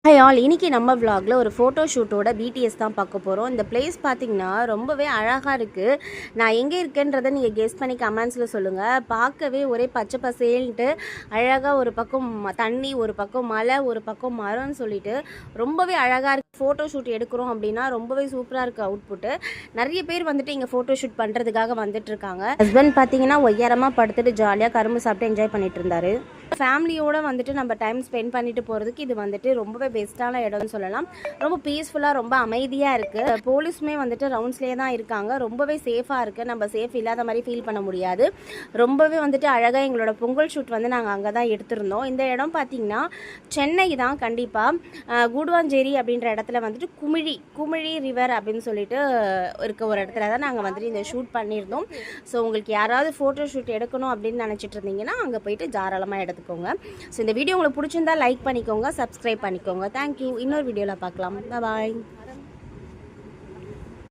Hi all, இன்னைக்கு நம்ம vlogல ஒரு ஃபோட்டோ ஷூட்டோட பிடிஎஸ் தான் பார்க்க போகிறோம். இந்த பிளேஸ் பார்த்தீங்கன்னா ரொம்பவே அழகாக இருக்குது. நான் எங்கே இருக்கேன்றதை நீங்கள் கெஸ் பண்ணி கமெண்ட்ஸில் சொல்லுங்கள். பார்க்கவே ஒரே பச்சை பசேல்ன்ட்டு அழகாக, ஒரு பக்கம் தண்ணி, ஒரு பக்கம் மலை, ஒரு பக்கம் மரம்னு சொல்லிட்டு ரொம்பவே அழகாக இருக்குது. ஃபோட்டோ ஷூட் எடுக்கிறோம் அப்படின்னா ரொம்பவே சூப்பராக இருக்குது அவுட்புட்டு. நிறைய பேர் வந்துட்டு இங்கே ஃபோட்டோ ஷூட் பண்ணுறதுக்காக வந்துட்டு இருக்காங்க. ஹஸ்பண்ட் பார்த்தீங்கன்னா ஒய்யாரமாக படுத்துட்டு ஜாலியாக கரும்பு சாப்பிட்டு என்ஜாய் பண்ணிட்டு இருந்தாரு. ஃபேமிலியோடு வந்துட்டு நம்ம டைம் ஸ்பெண்ட் பண்ணிட்டு போகிறதுக்கு இது வந்துட்டு ரொம்பவே பெஸ்ட்டான இடம்னு சொல்லலாம். ரொம்ப பீஸ்ஃபுல்லாக, ரொம்ப அமைதியாக இருக்குது. போலீஸுமே வந்துட்டு ரவுண்ட்ஸ்லேயே தான் இருக்காங்க. ரொம்பவே சேஃபாக இருக்குது. நம்ம சேஃப் இல்லாத மாதிரி ஃபீல் பண்ண முடியாது. ரொம்பவே வந்துட்டு அழகாக எங்களோட பொங்கல் ஷூட் வந்து நாங்கள் அங்கே தான் எடுத்திருந்தோம். இந்த இடம் பார்த்திங்கன்னா சென்னை தான். கண்டிப்பாக கூடுவாஞ்சேரி அப்படின்ற இடத்துல வந்துட்டு குமிழி ரிவர் அப்படின்னு சொல்லிட்டு இருக்க ஒரு இடத்துல தான் நாங்கள் வந்துட்டு இந்த ஷூட் பண்ணியிருந்தோம். ஸோ உங்களுக்கு யாராவது ஃபோட்டோ ஷூட் எடுக்கணும் அப்படின்னு நினச்சிட்டு இருந்தீங்கன்னா அங்கே போயிட்டு தாராளமாக எடுத்துக்கோங்க. ஸோ இந்த வீடியோ உங்களுக்கு பிடிச்சிருந்தா லைக் பண்ணிக்கோங்க, சப்ஸ்கிரைப் பண்ணிக்கோங்க. தேங்க்யூ. இன்னொரு வீடியோவில் பார்க்கலாம். பாய்.